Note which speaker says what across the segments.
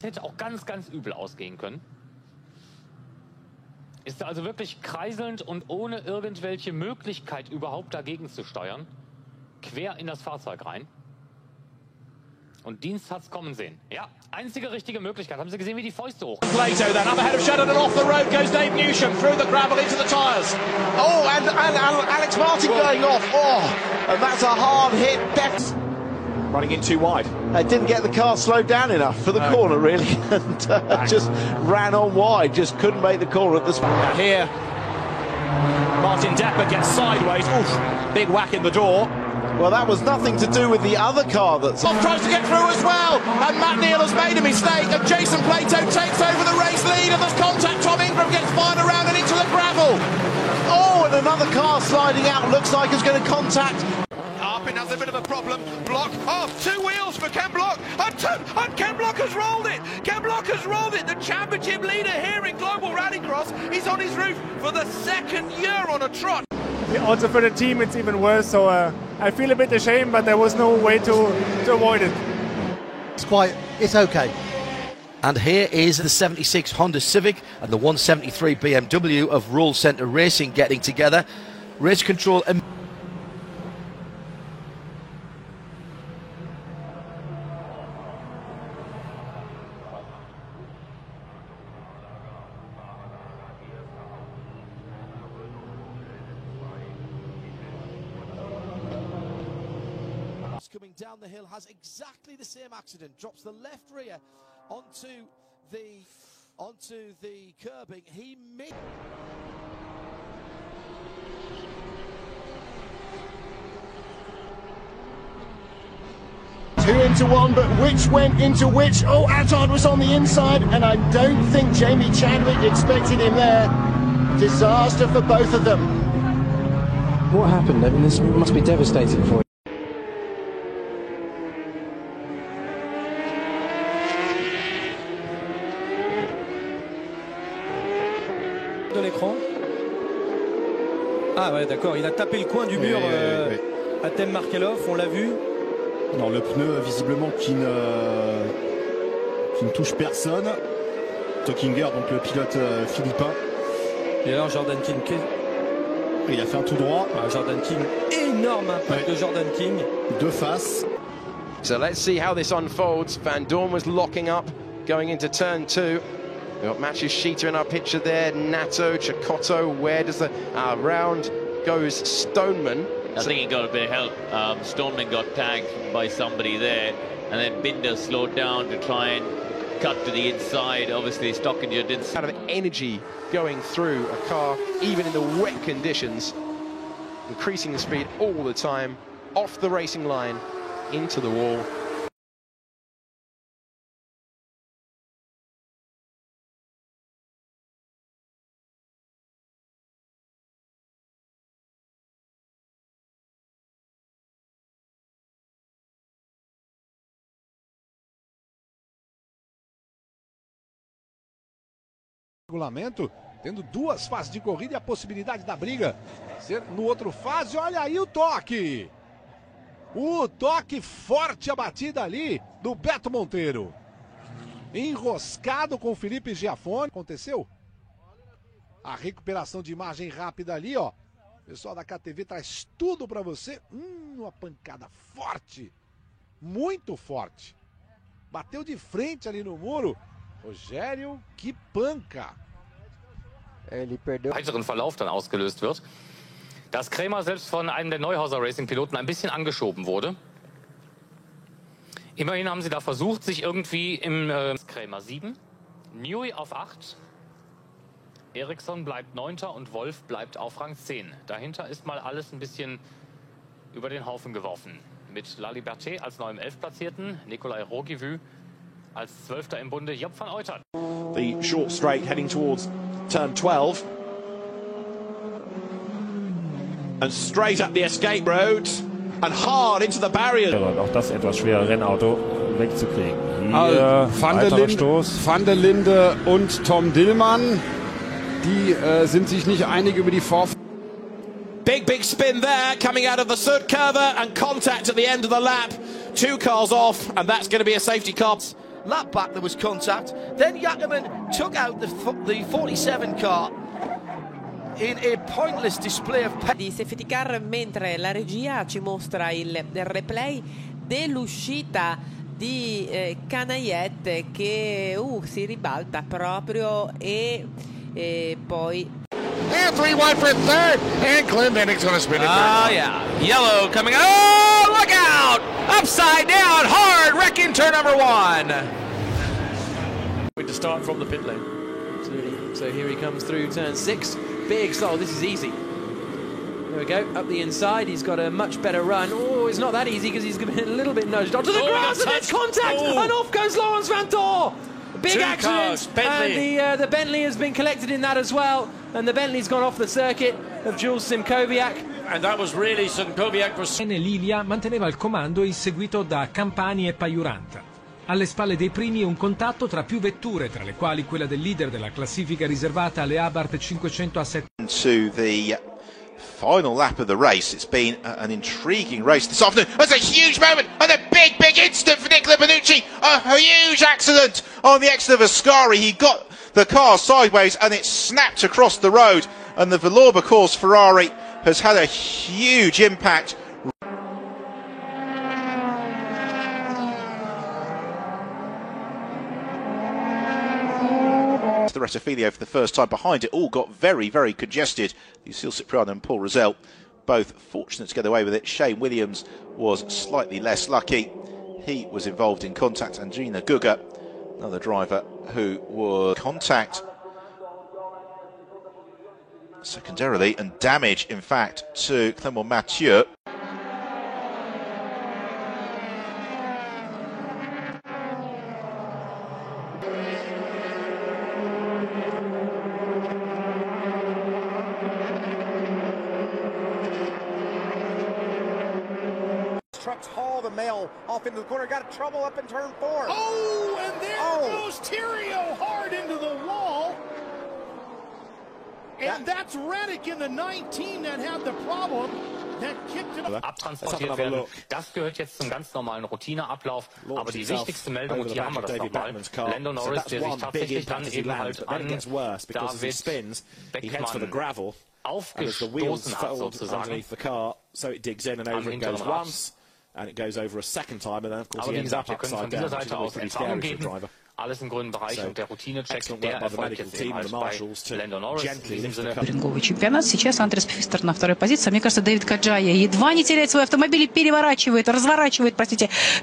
Speaker 1: Hätte auch ganz, ganz übel ausgehen können. Ist also wirklich kreiselnd und ohne irgendwelche Möglichkeit überhaupt dagegen zu steuern, quer in das Fahrzeug rein. Und Dienst hat's kommen sehen. Ja, einzige richtige Möglichkeit. Haben Sie gesehen, wie die Fäuste hoch?
Speaker 2: Plato then up ahead of Sheridan, off the road goes Dave Newsham through the gravel into the tyres.
Speaker 3: Oh, and Alex Martin going off. Oh, and that's a hard hit. That's
Speaker 2: running in too wide.
Speaker 3: Didn't get the car slowed down enough for the corner, really, and just ran on wide. Just couldn't make the corner at the spot.
Speaker 2: Now here, Martin Depper gets sideways. Oof, big whack in the door.
Speaker 3: Well, that was nothing to do with the other car that's...
Speaker 2: Bob tries to get through as well, and Matt Neal has made a mistake, and Jason Plato takes over the race lead, and there's contact. Tom Ingram gets fired around and into the gravel.
Speaker 3: Oh, and another car sliding out, looks like it's going to contact...
Speaker 2: Arpin has a bit of a problem. Block off, 2 wheels for Ken Block, and Ken Block has rolled it. Ken Block has rolled it. The championship leader here in Global Rallycross. He's on his roof for the 2nd year on a trot.
Speaker 4: Also for the team it's even worse, so I feel a bit ashamed, but there was no way to avoid it.
Speaker 5: It's okay. And here is the 76 Honda Civic and the 173 BMW of Rule Centre Racing getting together. Race control and coming down the hill has exactly the same accident, drops the left rear onto the curbing. He missed.
Speaker 6: Two into one, but which went into which? Oh, Attard was on the inside, and I don't think Jamie Chadwick expected him there. Disaster for both of them.
Speaker 7: What happened? I mean, this must be devastating for you.
Speaker 8: De l'écran. Ah ouais, d'accord, il a tapé le coin du mur à Tem Markelov, on l'a vu.
Speaker 9: Alors le pneu visiblement qui ne touche personne. Tockinger, donc le pilote philippin.
Speaker 8: Et alors Jordan King,
Speaker 9: il a fait un tout droit.
Speaker 8: Jordan King, énorme impact de Jordan King.
Speaker 9: De face.
Speaker 10: So let's see how this unfolds. Van Dorn was locking up going into turn 2. We've got Matthew Sheeter in our picture there, Nato, Chicotto. Where does the round goes Stoneman?
Speaker 11: I think he got a bit of help. Stoneman got tagged by somebody there, and then Binder slowed down to try and cut to the inside. Obviously, Stockinger didn't.
Speaker 10: Kind of energy going through a car, even in the wet conditions, increasing the speed all the time, off the racing line, into the wall.
Speaker 12: Regulamento, tendo 2 fases de corrida e a possibilidade da briga ser no outro fase. Olha aí o toque! O toque forte, a batida ali do Beto Monteiro. Enroscado com o Felipe Giafone. Aconteceu? A recuperação de imagem rápida ali, ó. O pessoal da KTV traz tudo pra você. Uma pancada forte. Muito forte. Bateu de frente ali no muro. Rogério, que panca.
Speaker 1: Weiteren Verlauf dann ausgelöst wird. Dass Krämer selbst von einem der Neuhauser Racing-Piloten ein bisschen angeschoben wurde. Immerhin haben sie da versucht, sich irgendwie im Krämer 7, Newey auf 8, Eriksson bleibt 9. und Wolf bleibt auf Rang 10. Dahinter ist mal alles ein bisschen über den Haufen geworfen. Mit La Liberté als neuem 11. Platzierten, Nikolai Rogivu als 12. im Bunde, Job van Eutert.
Speaker 2: The short straight heading towards turn 12. And straight up the escape road and hard into the barrier.
Speaker 4: Auch das etwas schwere Rennauto wegzukriegen.
Speaker 9: Van der Linde und Tom Dillmann, die sind sich nicht einig über die Vorfahrt.
Speaker 2: Big spin there, coming out of the Sud curve and contact at the end of the lap. 2 cars off, and that's going to be a safety car.
Speaker 5: lap back there was contact. Then Yackerman took out the 47 car in a pointless display of
Speaker 13: di safety car, mentre la regia ci mostra il replay dell'uscita di Canayet che si ribalta proprio e poi
Speaker 14: and 3 wide for third, and Glenn Bennick's going to spin it.
Speaker 2: Oh yeah, yellow coming out. Oh, look out! Upside down, hard wrecking turn number 1.
Speaker 8: To start from the pit lane. Absolutely. So here he comes through turn 6. Big style. This is easy. There we go. Up the inside. He's got a much better run. Oh, it's not that easy because he's been a little bit nudged onto the grass and it's contact. And off goes Laurens Vanthoor. Big accident. And the Bentley has been collected in that as well. And the Bentley's gone off the circuit of Jules Simkowiak.
Speaker 15: And that was really Simkowiak.
Speaker 16: Lilia manteneva il comando inseguito da Campani e Paiuranta. Alle spalle dei primi un contatto tra più vetture, tra le quali quella del leader della classifica riservata alle Abarth 500 a 7.
Speaker 17: To the final lap of the race. It's been an intriguing race this afternoon. There's a huge moment and a big instant for Nicola Benucci. A huge accident on the exit of Ascari. He got the car sideways and it snapped across the road. And the Villorba course Ferrari has had a huge impact. The Rettifilo for the first time behind it all got very congested. Lucille Cipriano and Paul Rosell both fortunate to get away with it. Shane Williams was slightly less lucky. He was involved in contact. And Gina Guga, another driver who was contact secondarily and damage in fact to Clément Mathieu.
Speaker 18: Trucks haul the male off into the corner, got trouble up in turn 4.
Speaker 14: Oh, and there goes Thierio hard into the wall. And that's Reddick in the 19 that had the problem. That kicked it up.
Speaker 1: Abtransportiert werden. Das gehört jetzt zum ganz normalen Routineablauf. Aber die wichtigste Meldung, und hier haben wir das nochmal. Lando Norris, der sich tatsächlich dann eben halt an David Beckmann aufgestoßen hat, sozusagen.
Speaker 19: So it digs in and over and goes once, and it goes over a second time, and then of course he ends up upside down, which is always pretty scary for a driver.
Speaker 1: Alles im grünen Bereich und der Routinecheck, der erfolgt jetzt eben halt bei Lando Norris. In diesem Sinne.
Speaker 20: Ринговый чемпионат. Сейчас Андрес Пфистер на второй позиции. Мне кажется, Дэвид Каджая едва не теряет свой автомобиль и разворачивает,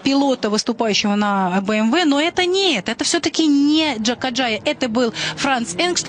Speaker 20: пилота, выступающего на BMW. Но это нет, это все-таки не Джак Каджая. Это был Франц Энгст.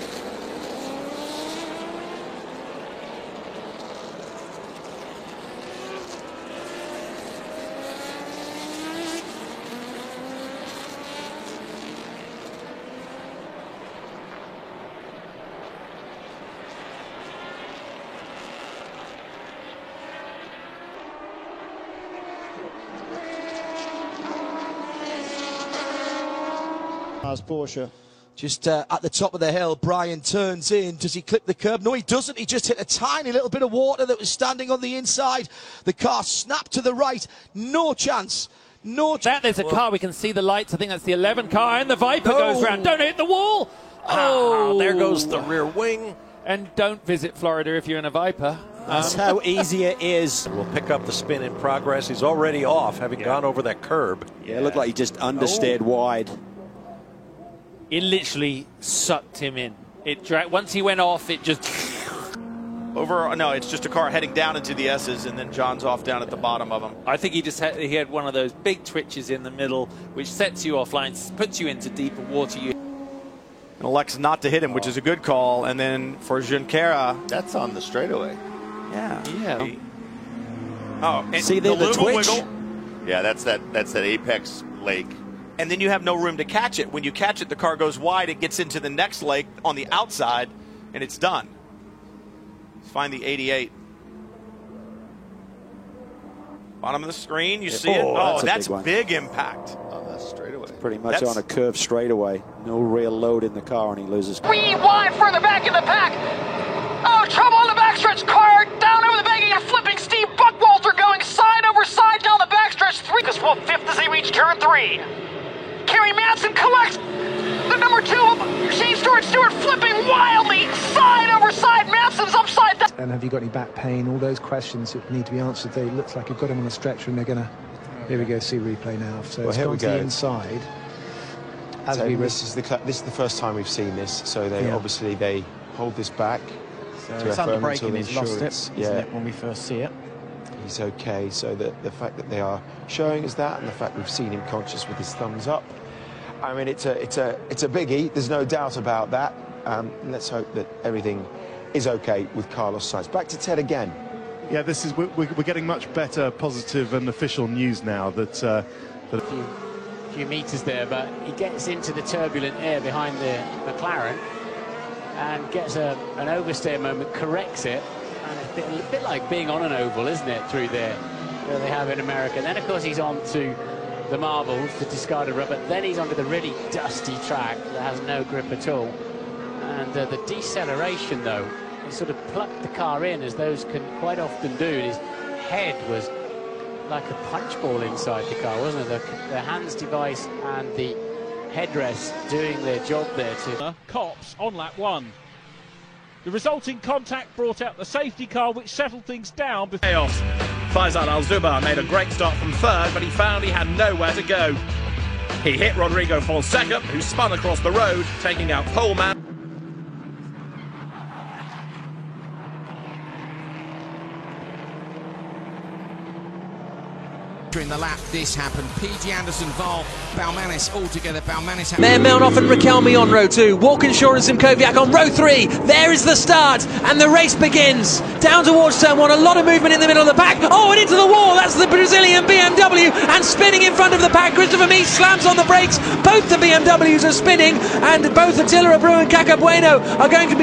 Speaker 5: Porsche. Just at the top of the hill, Brian turns in. Does he clip the curb? No, he doesn't. He just hit a tiny little bit of water that was standing on the inside. The car snapped to the right. No chance. No chance.
Speaker 21: There's a car. We can see the lights. I think that's the 11 car. And the Viper goes round. Don't hit the wall. Oh,
Speaker 22: there goes the rear wing.
Speaker 21: And don't visit Florida if you're in a Viper.
Speaker 22: That's how easy it is. We'll pick up the spin in progress. He's already off, having gone over that curb.
Speaker 19: Yeah, it looked like he just understeered wide.
Speaker 21: It literally sucked him in. It once he went off, it just...
Speaker 23: No, it's just a car heading down into the S's, and then John's off down at the bottom of them.
Speaker 21: I think he had one of those big twitches in the middle, which sets you offline, puts you into deeper water.
Speaker 23: And elects not to hit him, which is a good call. And then for Junqueira,
Speaker 24: that's on the straightaway.
Speaker 21: Yeah.
Speaker 23: Oh, and
Speaker 19: see the twitch?
Speaker 23: Wiggle.
Speaker 24: Yeah, that's that apex lake.
Speaker 23: And then you have no room to catch it. When you catch it, the car goes wide. It gets into the next lake on the outside, and it's done. Find the 88. Bottom of the screen, you see it. Oh, that's big impact.
Speaker 24: On that straightaway.
Speaker 19: Pretty much on a curved straightaway. No real load in the car, and he loses.
Speaker 25: 3 wide further back in the pack. Oh, trouble on the backstretch. Car down over the banking and flipping. Steve Buckwalter going side over side down the backstretch. 3 is 5th as they reach turn 3. Kerry Johnny Manson collects the number 2 Shane Stewart flipping wildly side over side. Manson's upside down.
Speaker 3: And have you got any back pain? All those questions that need to be answered. They looks like you've got him on a stretcher and they're going to... Here we go, see replay now. So it's gone to the inside. As
Speaker 6: so
Speaker 3: we
Speaker 6: this is the first time we've seen this. So they obviously they hold this back.
Speaker 7: So it's under braking, he's lost it, isn't it, when we first see it?
Speaker 6: He's okay, so the fact that they are showing us that and the fact we've seen him conscious with his thumbs up, I mean, it's a biggie, there's no doubt about that. Let's hope that everything is okay with Carlos Sainz. Back to Ted again.
Speaker 10: Yeah, this is we're getting much better positive and official news now that...
Speaker 11: a few metres there, but he gets into the turbulent air behind the McLaren and gets an oversteer moment, corrects it, and a bit like being on an oval, isn't it, through there that they have in America. Then, of course, he's on to the marbles, the discarded rubber. Then he's onto the really dusty track that has no grip at all. And the deceleration, though, he sort of plucked the car in, as those can quite often do. His head was like a punch ball inside the car, wasn't it? The hands device and the headrest doing their job there too.
Speaker 26: Cops on lap 1. The resulting contact brought out the safety car, which settled things down.
Speaker 27: Chaos. Faisal Al-Zubar made a great start from third, but he found he had nowhere to go. He hit Rodrigo Fonseca, who spun across the road, taking out pole man.
Speaker 28: During the lap, this happened. PG Anderson, Val, Balmanis all together. Balmanis.
Speaker 8: Mayer Melnoff and Rakelmi on row 2. Walkinshaw and Simkowiak on row 3. There is the start, and the race begins. Down towards turn 1. A lot of movement in the middle of the pack. Oh, and into the wall. That's the Brazilian BMW, and spinning in front of the pack. Christopher Mies slams on the brakes. Both the BMWs are spinning, and both Attila Abreu and Cacabueno are going to be